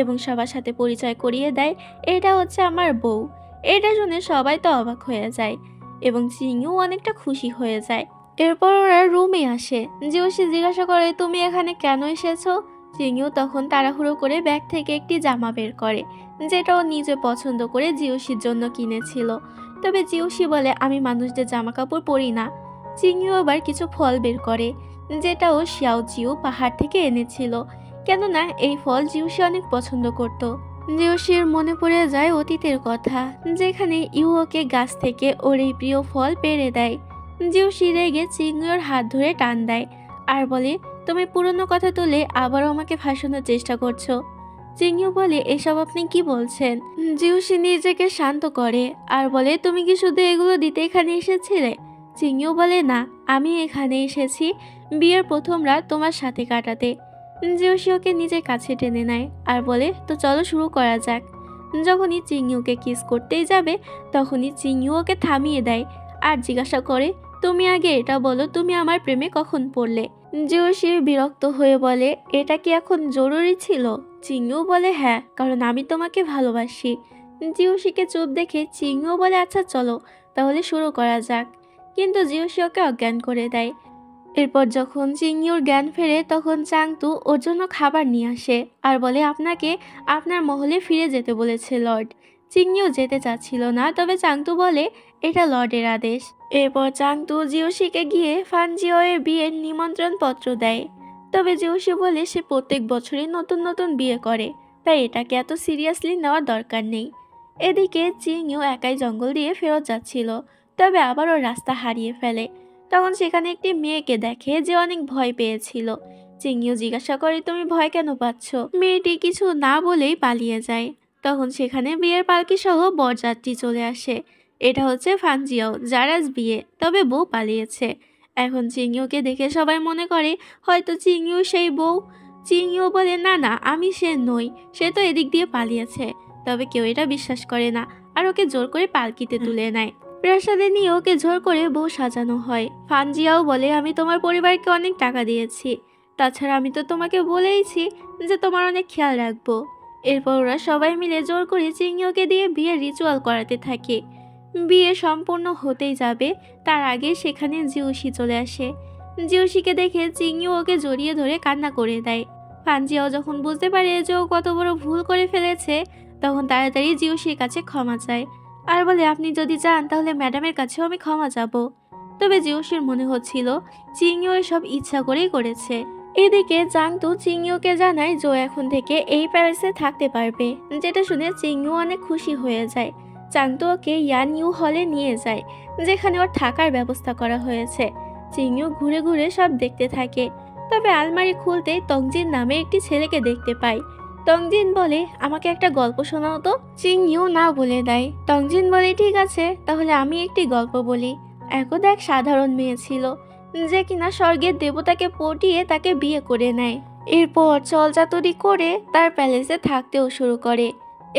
এবং সবার সাথে পরিচয় করিয়ে দেয় এটা হচ্ছে আমার বউ। এটা শুনে সবাই তো অবাক হয়ে যায় এবং চিংড়িও অনেকটা খুশি হয়ে যায়। এরপর ওরা রুমে আসে। জিওশি জিজ্ঞাসা করে তুমি এখানে কেন এসেছো? চিংড়িও তখন তাড়াহুড়ো করে ব্যাগ থেকে একটি জামা বের করে, যেটা ও নিজে পছন্দ করে জিওশির জন্য কিনেছিল। তবে জিওশি বলে আমি মানুষদের জামা কাপড় পরি না। চিংড়িও আবার কিছু ফল বের করে, যেটা ও শিয়াওজিও পাহাড় থেকে এনেছিল, কেননা এই ফল জিওশি অনেক পছন্দ করত। জিওশির মনে পড়ে যায় অতীতের কথা, যেখানে ইউওকে গাছ থেকে ওর এই প্রিয় ফল পেড়ে দেয়। জিওশি রেগে চিংড়ির হাত ধরে টান দেয় আর বলে তুমি পুরনো কথা তুলে আবারও আমাকে ফাঁসানোর চেষ্টা করছো। চিংড়িও বলে এসব আপনি কি বলছেন? জিওশি নিজেকে শান্ত করে আর বলে তুমি কি শুধু এগুলো দিতে এখানে এসেছিলে? চিংড়িও বলে না, আমি এখানে এসেছি বিয়ের প্রথম রাত তোমার সাথে কাটাতে। জিওশি ওকে নিজের কাছে টেনে নেয় আর বলে তো চলো শুরু করা যাক। যখনই চিংড়িওকে কিস করতেই যাবে তখনই চিংড়িও ওকে থামিয়ে দেয় আর জিজ্ঞাসা করে তুমি আগে এটা বলো তুমি আমার প্রেমে কখন পড়লে? জিওশি বিরক্ত হয়ে বলে এটা কি এখন জরুরি ছিল? চিংড়িও বলে হ্যাঁ, কারণ আমি তোমাকে ভালোবাসি। জিওশিকে চুপ দেখে চিংড়িও বলে আচ্ছা চলো তাহলে শুরু করা যাক, কিন্তু জিওশি ওকে অজ্ঞান করে দেয়। এরপর যখন চিংড়ির জ্ঞান ফেরে তখন চাংতু ওর জন্য খাবার নিয়ে আসে আর বলে আপনাকে আপনার মহলে ফিরে যেতে বলেছে লর্ড। চিংড়িও যেতে চাচ্ছিল না, তবে চাংতু বলে এটা লর্ডের আদেশ। এরপর চাংতু জিওশিকে গিয়ে ফানজিওয়ের বিয়ের নিমন্ত্রণ পত্র দেয়। তবে জিওশি বলে সে প্রত্যেক বছরই নতুন নতুন বিয়ে করে, তাই এটাকে এত সিরিয়াসলি নেওয়ার দরকার নেই। এদিকে চিংড়িও একাই জঙ্গল দিয়ে ফেরত যাচ্ছিল, তবে আবারও রাস্তা হারিয়ে ফেলে। তখন সেখানে একটি মেয়েকে দেখে যে অনেক ভয় পেয়েছিল। চিংড়িও জিজ্ঞাসা করে তুমি ভয় কেন পাচ্ছ? মেয়েটি কিছু না বলেই পালিয়ে যায়। তখন সেখানে বিয়ের পালকি সহ বরযাত্রী চলে আসে। এটা হচ্ছে ফানজিয়াও, যার আজ বিয়ে, তবে বউ পালিয়েছে। এখন চিংড়িওকে দেখে সবাই মনে করে হয়তো চিংড়িও সেই বউ। চিংড়িও বলে না না আমি সে নই, সে তো এদিক দিয়ে পালিয়েছে। তবে কেউ এটা বিশ্বাস করে না আর ওকে জোর করে পালকিতে তুলে নেয়। প্রাসাদে নিয়ে ওকে জোর করে বউ সাজানো হয়। ফানজিয়াও বলে আমি তোমার পরিবারকে অনেক টাকা দিয়েছি, তাছাড়া আমি তো তোমাকে বলেইছি যে তোমার অনেক খেয়াল রাখবো। এরপর ওরা সবাই মিলে জোর করে চিংড়িওকে দিয়ে বিয়ের রিচুয়াল করাতে থাকে। বিয়ে সম্পূর্ণ হতেই যাবে তার আগে সেখানে জিওশি চলে আসে। জিওশিকে দেখে চিংড়িও ওকে জড়িয়ে ধরে কান্না করে দেয়। ফানজিয়াও যখন বুঝতে পারে যে ও কত বড় ভুল করে ফেলেছে তখন তাড়াতাড়ি জিওশির কাছে ক্ষমা চায় আর বলে আপনি যদি চান তাহলে ম্যাডামের কাছেও আমি ক্ষমা চাবো। তবে জিওশির মনে হচ্ছিল চিংইও এসব ইচ্ছা করেই করেছে। এদিকে জাংতু চিংইওকে জানায় জো এখন থেকে এই প্যালেসে থাকতে পারবে, যেটা শুনে চিংইও অনেক খুশি হয়ে যায়। জাংতু ওকে ইয়ান ইউ হলে নিয়ে যায়, যেখানে ওর থাকার ব্যবস্থা করা হয়েছে। চিংইও ঘুরে ঘুরে সব দেখতে থাকে। তবে আলমারি খুলতেই তংজিন নামে একটি ছেলেকে দেখতে পায়। তংজিন বলে আমাকে একটা গল্প শোনাও তো। চিংইও না বলে দেয়। তংজিন বলে ঠিক আছে, তাহলে আমি একটি গল্প বলি। একদা এক সাধারণ মেয়ে ছিল, যে কিনা স্বর্গের দেবতাকে পটিয়ে তাকে বিয়ে করে নেয়। এরপর চলচাতুরি করে তার প্যালেসে থাকতেও শুরু করে।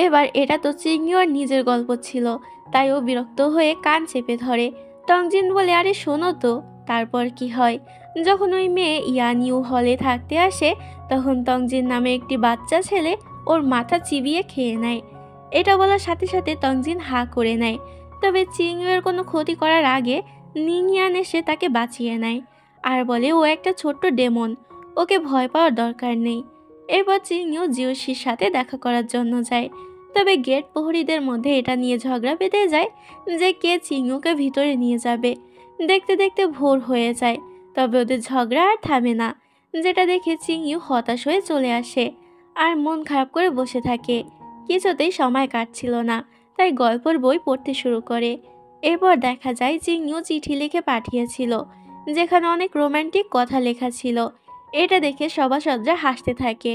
এবার এটা তো চিংইওর নিজের গল্প ছিল, তাই ও বিরক্ত হয়ে কান চেপে ধরে। তংজিন বলে আরে শোনো তো। তারপর কি হয়, যখন ওই মেয়ে ইয়ান ইউ হলে থাকতে আসে, তখন তংজিন নামে একটি বাচ্চা ছেলে ওর মাথা চিবিয়ে খেয়ে নেয়। এটা বলার সাথে সাথে তংজিন হা করে নেয়। তবে চিংইওর কোনো ক্ষতি করার আগে নিংয়ান এসে তাকে বাঁচিয়ে নেয় আর বলে ও একটা ছোট্ট ডেমন, ওকে ভয় পাওয়ার দরকার নেই। এরপর চিংইও জিওশির সাথে দেখা করার জন্য যায়। তবে গেট প্রহরীদের মধ্যে এটা নিয়ে ঝগড়া বেঁধে যায় যে কে চিংইওকে ভিতরে নিয়ে যাবে। দেখতে দেখতে ভোর হয়ে যায়, তবে ওদের ঝগড়া আর থামে না, যেটা দেখে চিংইও হতাশ হয়ে চলে আসে আর মন খারাপ করে বসে থাকে। কিছুতেই সময় কাটছিল না, তাই গল্পের বই পড়তে শুরু করে। এরপর দেখা যায় চিংইও চিঠি লিখে পাঠিয়েছিল, যেখানে অনেক রোমান্টিক কথা লেখা ছিল। এটা দেখে সভাসদরা হাসতে থাকে।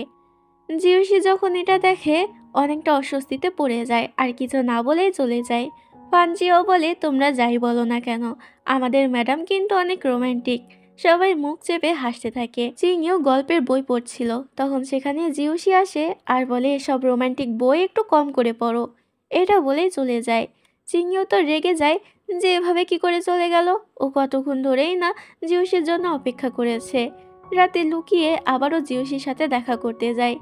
জিওশি যখন এটা দেখে অনেকটা অস্বস্তিতে পড়ে যায় আর কিছু না বলেই চলে যায়। ফানজিও বলে তোমরা যাই বলো না কেন, আমাদের ম্যাডাম কিন্তু অনেক রোমান্টিক। সবাই মুখ চেপে হাসতে থাকে। চিংইও গল্পের বই পড়ছিল, তখন সেখানে জিওশি আসে আর বলে এসব রোমান্টিক বই একটু কম করে পড়ো। এটা বলেই চলে যায়। চিংইও তো রেগে যায় যে এভাবে কি করে চলে গেল। ও কতক্ষণ ধরেই না জিওশির জন্য অপেক্ষা করেছে। রাতে লুকিয়ে আবারও জিওশির সাথে দেখা করতে যায়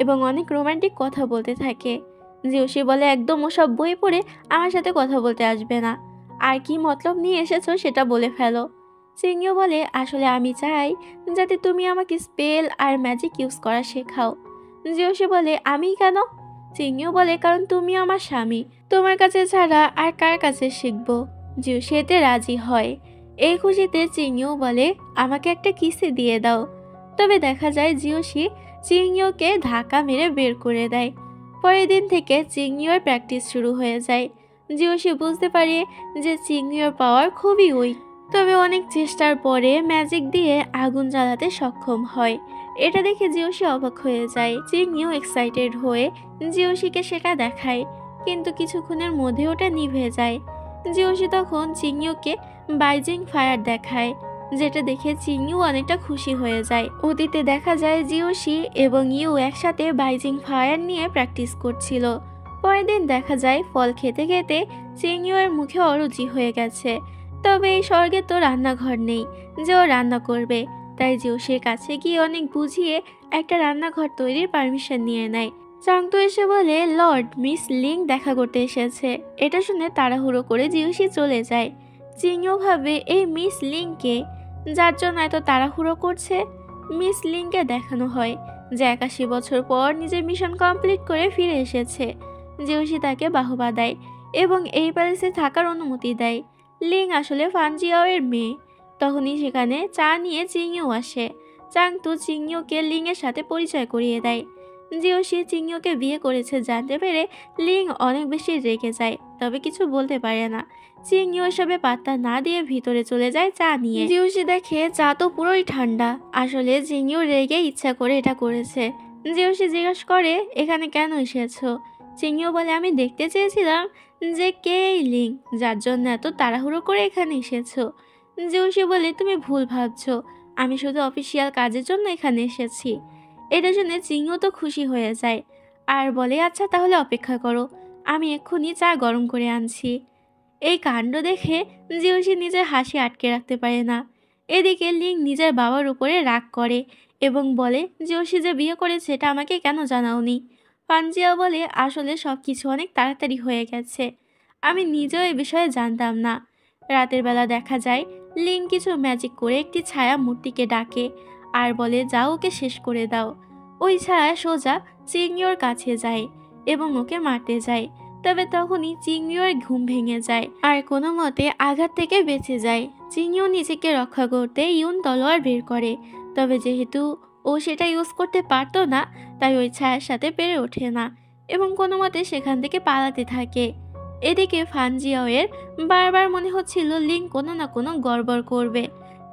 এবং অনেক রোমান্টিক কথা বলতে থাকে। জিওশি বলে একদম ওসব বই পড়ে আমার সাথে কথা বলতে আসবে না, আর কি মতলব নিয়ে এসেছো সেটা বলে ফেলো। চিংইও বলে আসলে আমি চাই যাতে তুমি আমাকে স্পেল আর ম্যাজিক ইউজ করা শেখাও। জিওশি বলে আমি কেন? চিংইও বলে কারণ তুমি আমার স্বামী, তোমার কাছে ছাড়া আর কার কাছে শিখবো। জিওশি এতে রাজি হয়। এই খুশিতে চিংইও বলে আমাকে একটা কিসে দিয়ে দাও। তবে দেখা যায় জিওশি চিংইওকে ধাক্কা মেরে বের করে দেয়। পরের দিন থেকে চিংইওর প্র্যাকটিস শুরু হয়ে যায়। জিওশি বুঝতে পারে যে চিংইওর পাওয়ার খুবই উইক, তবে অনেক চেষ্টার পরে ম্যাজিক দিয়ে আগুন জ্বালাতে সক্ষম হয়। এটা দেখে জিওশি অবাক হয়ে যায়। চিংইও এক্সাইটেড হয়ে জিওশিকে সেটা দেখায়, কিন্তু কিছুক্ষণের মধ্যে ওটা নিভে যায়। জিওশি তখন চিংইওকে বাইজিং ফায়ার দেখায়, যেটা দেখে চিংইও অনেকটা খুশি হয়ে যায়। অতীতে দেখা যায় জিওশি এবং ইউ একসাথে বাইজিং ফায়ার নিয়ে প্র্যাকটিস করছিল। পরের দিন দেখা যায় ফল খেতে খেতে চিংইওর মুখে অরুচি হয়ে গেছে। তবে এই স্বর্গে তো রান্নাঘর নেই যে ও রান্না করবে, তাই জিওশির কাছে গিয়ে অনেক বুঝিয়ে একটা রান্নাঘর তৈরির পারমিশন নিয়ে নেয়। জাংতু এসে বলে লর্ড মিস লিং দেখা করতে এসেছে। এটা শুনে তাড়াহুড়ো করে জিওশি চলে যায়। চিংইও ভাবে এই মিস লিংকে, যার জন্য এত তাড়াহুড়ো করছে। মিস লিংকে দেখানো হয় যে 81 বছর পর নিজের মিশন কমপ্লিট করে ফিরে এসেছে। জিওশি তাকে বাহবা দেয় এবং এই প্যালেসে থাকার অনুমতি দেয়। লিং আসলে ফানজিয়াও এর মেয়ে। তখনই সেখানে চা নিয়ে চিংইও আসে। জাংতু চিংইওকে লিং এর সাথে পরিচয় করিয়ে দেয়। জিওশি চিংইওকে বিয়ে করেছে জানতে পেরে লিং অনেক বেশি রেগে যায়, তবে কিছু বলতে পারে না। চিংইও এসবে পাত্তা না দিয়ে ভিতরে চলে যায় চা নিয়ে। জিওশি দেখে চা তো পুরোই ঠান্ডা। আসলে চিংইও রেগে ইচ্ছা করে এটা করেছে। জিওশি জিজ্ঞাসা করে এখানে কেন এসেছো? চিংইও বলে আমি দেখতে চেয়েছিলাম যে কে এই লিং, যার জন্য এত তাড়াহুড়ো করে এখানে এসেছো। জিওশি বলে তুমি ভুল ভাবছো, আমি শুধু অফিসিয়াল কাজের জন্য এখানে এসেছি। এটা শুনে চিংইও তো খুশি হয়ে যায় আর বলে আচ্ছা তাহলে অপেক্ষা করো, আমি এক্ষুনি চা গরম করে আনছি। এই কাণ্ড দেখে জিওশি নিজের হাসি আটকে রাখতে পারে না। এদিকে লিং নিজের বাবার উপরে রাগ করে এবং বলে জিওশি যে বিয়ে করেছে এটা আমাকে কেন জানাওনি। পাঞ্জিয়া বলে আসলে সব কিছু অনেক তাড়াতাড়ি হয়ে গেছে, আমি নিজেও এ বিষয়ে জানতাম না। রাতের বেলা দেখা যায় লিং কিছু ম্যাজিক করে একটি ছায়া মূর্তিকে ডাকে আর বলে যাও ওকে শেষ করে দাও। ওই ছায়া সোজা চিংইওর কাছে যায় এবং ওকে মারতে যায়। তবে তখনই চিংইউর ঘুম ভেঙে যায় আর কোনো মতে আঘাত থেকে বেঁচে যায়। চিংইউ নিজেকে রক্ষা করতে ইউন তলোয়ার বের করে, তবে যেহেতু ও সেটা ইউজ করতে পারতো না তাই ওই ছায়ার সাথে পেরে ওঠে না এবং কোনো মতে সেখান থেকে পালাতে থাকে। এদিকে ফানজিয়াওয়ের বারবার মনে হচ্ছিল লিং কোনো না কোনো গড়বড় করবে,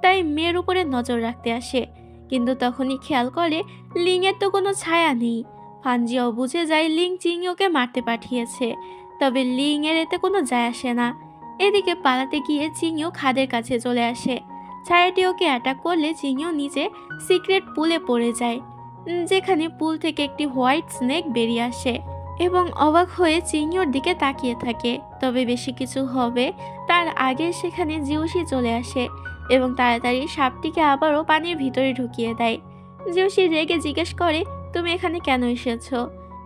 তাই মেয়ের উপরে নজর রাখতে আসে। কিন্তু তখনই খেয়াল করে লিংয়ের তো কোনো ছায়া নেই। ফানজিয়াও বুঝে যায় লিং চিংইউকে মারতে পাঠিয়েছে, তবে লিং এর এতে কোনো যায় আসে না। এদিকে পালাতে গিয়ে চিংইউ খাদের কাছে চলে আসে। ছায়াটি ওকে অ্যাটাক করলে চিংইউ নিচে সিক্রেট পুলে পড়ে যায়, যেখানে পুল থেকে একটি হোয়াইট স্নেক বেরিয়ে আসে এবং অবাক হয়ে চিংইউর দিকে তাকিয়ে থাকে। তবে বেশি কিছু হবে তার আগে সেখানে জিউসি চলে আসে এবং তাড়াতাড়ি সাপটিকে আবারও পানির ভিতরে ঢুকিয়ে দেয়। জিউসি রেগে জিজ্ঞেস করে, তুমি এখানে কেন এসেছো?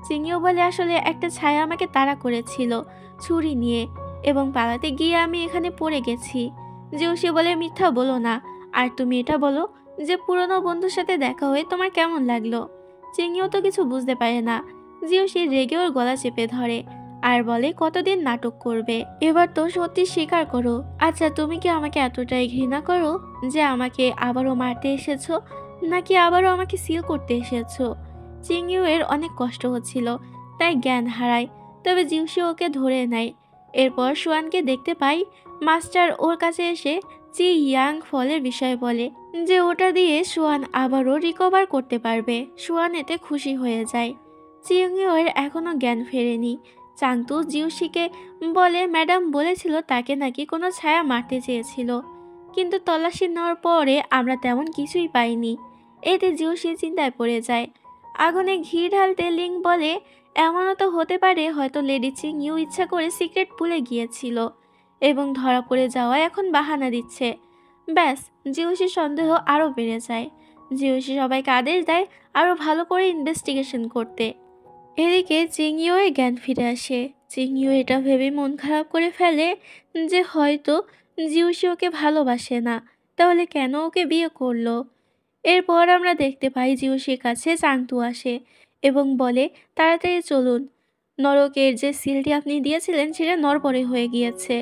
চিংইউ বলে, আসলে একটা ছায়া আমাকে তাড়া করেছিল ছুরি নিয়ে এবং পালাতে গিয়ে আমি এখানে পড়ে গেছি। জিউসি বলে, মিথ্যা বলো না, আর তুমি এটা বলো যে পুরনো বন্ধুর সাথে দেখা হয়ে তোমার কেমন লাগলো? চিংইউ তো কিছু বুঝতে পারে না। জিউসি রেগে ওর গলা চেপে ধরে আর বলে, কতদিন নাটক করবে, এবার তো সত্যি স্বীকার করো। আচ্ছা, তুমি কি আমাকে এতটাই ঘৃণা করো যে আমাকে আবারও মারতে এসেছো, নাকি আবারও আমাকে সিল করতে এসেছো? চিংইউ এর অনেক কষ্ট হচ্ছিল, তাই জ্ঞান হারায়, তবে জিউসি ওকে ধরে নেয়। এরপর সুয়ানকে দেখতে পাই। মাস্টার ওর কাছে এসে চি ইয়াং ফলের বিষয়ে বলে যে ওটা দিয়ে সুয়ান আবারও রিকভার করতে পারবে। সুয়ান এতে খুশি হয়ে যায়। চিংইউ এর এখনো জ্ঞান ফেরেনি। চাংতু জিউসিকে বলে, ম্যাডাম বলেছিল তাকে নাকি কোনো ছায়া মারতে চেয়েছিল, কিন্তু তল্লাশি নেওয়ার পরে আমরা তেমন কিছুই পাইনি। এতে জিউসি চিন্তায় পড়ে যায়। আগুনে ঘি ঢালতে লিং বলে, এমনও তো হতে পারে হয়তো লেডি চিংইউ ইচ্ছা করে সিক্রেট পুলে গিয়েছিল এবং ধরা পড়ে যাওয়া এখন বাহানা দিচ্ছে। ব্যাস, জিউসির সন্দেহ আরও বেড়ে যায়। জিউসি সবাইকে আদেশ দেয় আরও ভালো করে ইনভেস্টিগেশন করতে। এদিকে চিংইউ এর জ্ঞান ফিরে আসে। চিংইউ এটা ভেবে মন খারাপ করে ফেলে যে হয়তো জিউসি ওকে ভালোবাসে না, তাহলে কেন ওকে বিয়ে করলো। এরপর আমরা দেখতে পাই জিউসির কাছে চাংতু আসে এবং বলে, তাড়াতাড়ি চলুন, নরকের যে সিলটি আপনি দিয়েছিলেন সেটা নড়বড়ে হয়ে গিয়েছে।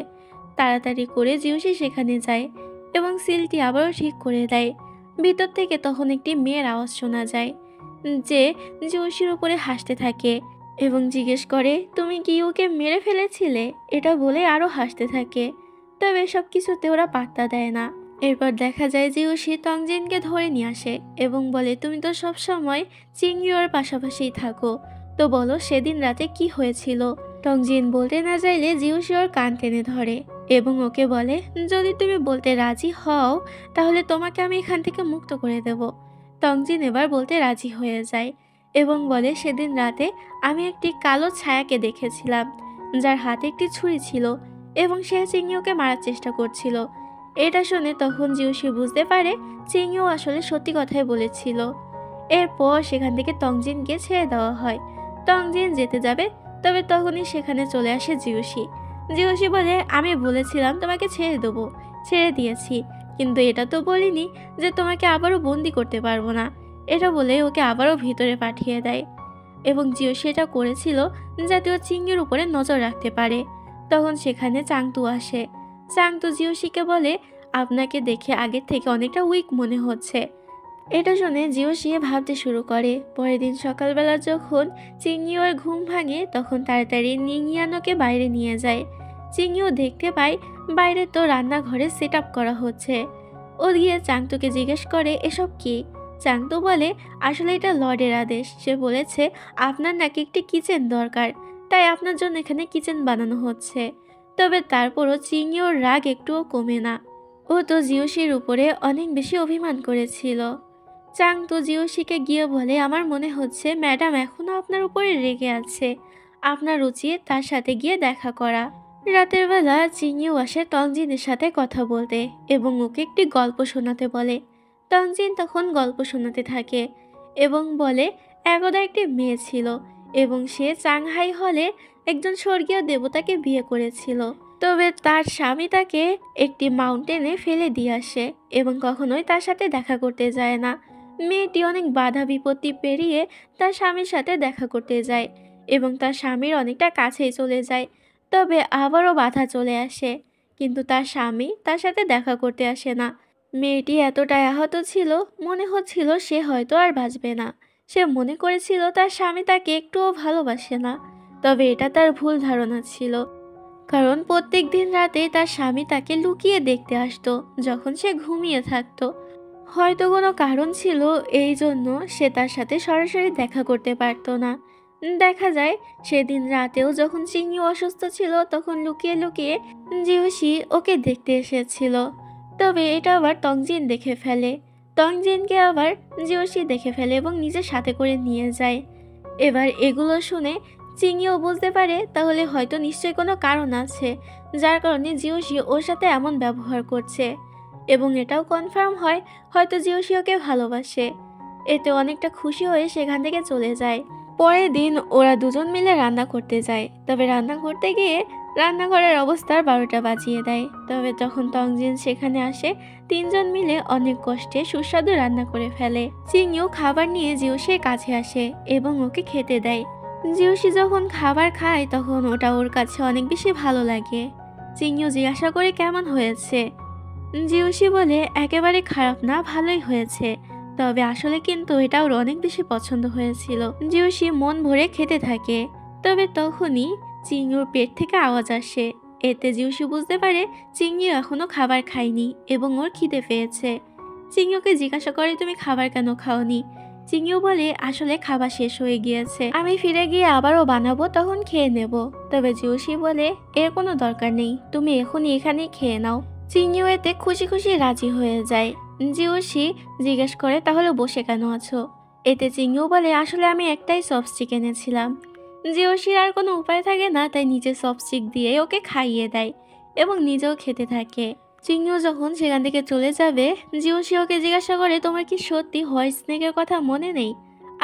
তাড়াতাড়ি করে জিউসি সেখানে যায় এবং সিলটি আবারও ঠিক করে দেয়। ভিতর থেকে তখন একটি মেয়ের আওয়াজ শোনা যায় যে জিউসির উপরে হাসতে থাকে এবং জিজ্ঞেস করে, তুমি কি ওকে মেরে ফেলেছিলে? এটা বলে আরও হাসতে থাকে, তবে সব কিছুতে ওরা পাত্তা দেয় না। এরপর দেখা যায় জিউসি তংজিনকে ধরে নিয়ে আসে এবং বলে, তুমি তো সবসময় চিংইউর পাশাপাশিই থাকো, তো বলো সেদিন রাতে কি হয়েছিল? টংজিন বলতে না চাইলে জিউসি ওর কান টেনে ধরে এবং ওকে বলে, যদি তুমি বলতে রাজি হও তাহলে তোমাকে আমি এখান থেকে মুক্ত করে দেব। টংজিন এবার বলতে রাজি হয়ে যায় এবং বলে, সেদিন রাতে আমি একটি কালো ছায়াকে দেখেছিলাম যার হাতে একটি ছুরি ছিল এবং সে চিংইউকে মারার চেষ্টা করছিল। এটা শুনে তখন জিউসি বুঝতে পারে চিংইউ আসলে সত্যি কথাই বলেছিল। এরপর সেখান থেকে তংজিনকে ছেড়ে দেওয়া হয়। তংজিন যেতে যাবে, তবে তখনই সেখানে চলে আসে জিউসি। জিউসি বলে, আমি বলেছিলাম তোমাকে ছেড়ে দেবো, ছেড়ে দিয়েছি, কিন্তু এটা তো বলিনি যে তোমাকে আবারও বন্দি করতে পারবো না। এটা বলে ওকে আবারও ভিতরে পাঠিয়ে দেয় এবং জিউসি এটা করেছিল যাতে ও চিংইউর উপরে নজর রাখতে পারে। তখন সেখানে চাংতু আসে। চাংতু জিউসিকে বলে, আপনাকে দেখে আগের থেকে অনেকটা উইক মনে হচ্ছে। এটা শুনে জিউসি ভাবতে শুরু করে। পরের দিন সকালবেলা যখন চিংইউর ঘুম ভাঙে তখন তাড়াতাড়ি নিংয়ানোকে বাইরে নিয়ে যায়। চিংইউ দেখতে পায় বাইরে তো রান্নাঘরে সেট আপ করা হচ্ছে। ও গিয়ে চাংতুকে জিজ্ঞেস করে, এসব কি? চাংতু বলে, আসলে এটা লর্ডের আদেশ, সে বলেছে আপনার নাকি একটি কিচেন দরকার, তাই আপনার জন্য এখানে কিচেন বানানো হচ্ছে। তবে তারপরও চিংইউর রাগ একটুও কমে না। ও তো জিউসির উপরে অনেক বেশি অভিমান করেছিল। চাংতু জিউসিকে গিয়ে বলে, আমার মনে হচ্ছে ম্যাডাম এখনো আপনার উপরে রেগে আছে, আপনার উচিত তার সাথে গিয়ে দেখা করা। রাতের বেলা চিংইউ আসে তংজিনের সাথে কথা বলতে এবং ওকে একটি গল্প শোনাতে বলে। তংজিন তখন গল্প শোনাতে থাকে এবং বলে, একদা একটি মেয়ে ছিল এবং সে চাংহাই হলে একজন স্বর্গীয় দেবতাকে বিয়ে করেছিল। তবে তার স্বামী তাকে একটি মাউন্টেনে ফেলে দিয়ে আসে এবং কখনোই তার সাথে দেখা করতে যায় না। মেয়েটি অনেক বাধা বিপত্তি পেরিয়ে তার স্বামীর সাথে দেখা করতে যায় এবং তার স্বামীর অনেকটা কাছেই চলে যায়। তবে আবারও বাধা চলে আসে, কিন্তু তার স্বামী তার সাথে দেখা করতে আসে না। মেয়েটি এতটাই আহত ছিল, মনে হচ্ছিল সে হয়তো আর বাঁচবে না। সে মনে করেছিল তার স্বামী তাকে একটুও ভালোবাসে না। তবে এটা তার ভুল ধারণা ছিল, কারণ প্রত্যেক দিন রাতে তার স্বামী তাকে লুকিয়ে দেখতে আসতো যখন সে ঘুমিয়ে থাকতো। হয়তো কোনো কারণ ছিল, এই জন্য সে তার সাথে সরাসরি দেখা করতে পারতো না। দেখা যায় সেদিন রাতেও যখন চিংড়ি অসুস্থ ছিল তখন লুকিয়ে লুকিয়ে জিউসি ওকে দেখতে এসেছিল। তবে এটা আবার তংজিন দেখে ফেলে। তংজিনকে আবার জিউসি দেখে ফেলে এবং নিজের সাথে করে নিয়ে যায়। এবার এগুলো শুনে চিংড়িও বুঝতে পারে তাহলে হয়তো নিশ্চয়ই কোনো কারণ আছে যার কারণে জিউসি ওর সাথে এমন ব্যবহার করছে, এবং এটাও কনফার্ম হয় হয়তো জিউসি ওকে ভালোবাসে। এতে অনেকটা খুশি হয়ে সেখান থেকে চলে যায়। পরের দিন ওরা দুজন মিলে রান্না করতে যায়। তবে রান্না করতে গিয়ে রান্নাঘরের অবস্থার 12টা বাজিয়ে দেয়। তবে যখন তংজিন সেখানে আসে, তিনজন মিলে অনেক কষ্টে সুস্বাদু রান্না করে ফেলে। চিংইও খাবার নিয়ে জিউসির কাছে আসে এবং ওকে খেতে দেয়। জিউসি যখন খাবার খায় তখন ওটা ওর কাছে অনেক বেশি ভালো লাগে। চিংইও জিজ্ঞাসা করে কেমন হয়েছে। জিউসি বলে একেবারে খারাপ না, ভালোই হয়েছে। তবে আসলে কিন্তু এটা ওর অনেক বেশি পছন্দ হয়েছিল। জিউসি মন ভরে খেতে থাকে। তবে তখনই চিংড়ির পেট থেকে আওয়াজ আসে। এতে জিউসি বুঝতে পারে চিংড়ি এখনো খাবার খায়নি এবং ওর খিদে পেয়েছে। চিংড়িকে জিজ্ঞাসা করে তুমি খাবার কেন খাওনি। চিংড়িও বলে আসলে খাবার শেষ হয়ে গিয়েছে, আমি ফিরে গিয়ে আবারও বানাবো, তখন খেয়ে নেব। তবে জিউসি বলে এর কোনো দরকার নেই, তুমি এখনই এখানেই খেয়ে নাও। চিংড়িও এতে খুশি খুশি রাজি হয়ে যায়। জিউসি জিজ্ঞেস করে তাহলে বসে কেন আছো। এতে চিংড়িও বলে আসলে আমি একটাই চপস্টিক এনেছিলাম। জিউসির আর কোনো উপায় থাকে না, তাই নিজের চপস্টিক দিয়ে ওকে খাইয়ে দেয় এবং নিজেও খেতে থাকে। চিংড়িও যখন সেখান থেকে চলে যাবে, জিউসি ওকে জিজ্ঞাসা করে তোমার কি সত্যি হোয়াইট স্নেকের কথা মনে নেই।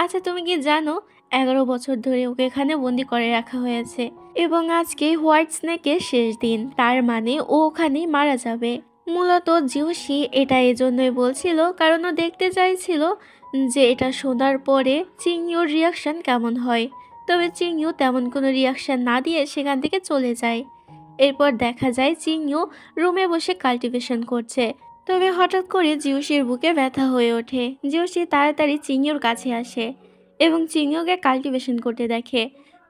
আচ্ছা তুমি কি জানো 11 বছর ধরে ওকে এখানে বন্দি করে রাখা হয়েছে এবং আজকে হোয়াইট স্নেকের শেষ দিন, তার মানে ও ওখানেই মারা যাবে। মূলত জিউসি এটা এজন্যই বলছিল কারণ ও দেখতে চাইছিল যে এটা শোনার পরে চিংড়িওর রিয়াকশন কেমন হয়। তবে চিংড়িও তেমন কোনো রিয়াকশন না দিয়ে সেখান থেকে চলে যায়। এরপর দেখা যায় চিংড়িও রুমে বসে কাল্টিভেশন করছে। তবে হঠাৎ করে জিউসির বুকে ব্যথা হয়ে ওঠে। জিউসি তাড়াতাড়ি চিংড়িওর কাছে আসে এবং চিংড়িওকে কাল্টিভেশন করতে দেখে।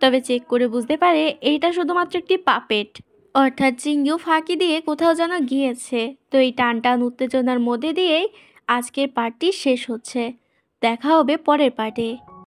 তবে চেক করে বুঝতে পারে এইটা শুধুমাত্র একটি পাপেট, অর্থাৎ চিংড়িও ফাঁকি দিয়ে কোথাও যেন গিয়েছে। তো এই টান টান উত্তেজনার মধ্যে দিয়েই আজকের পার্টটি শেষ হচ্ছে। দেখা হবে পরের পার্টে।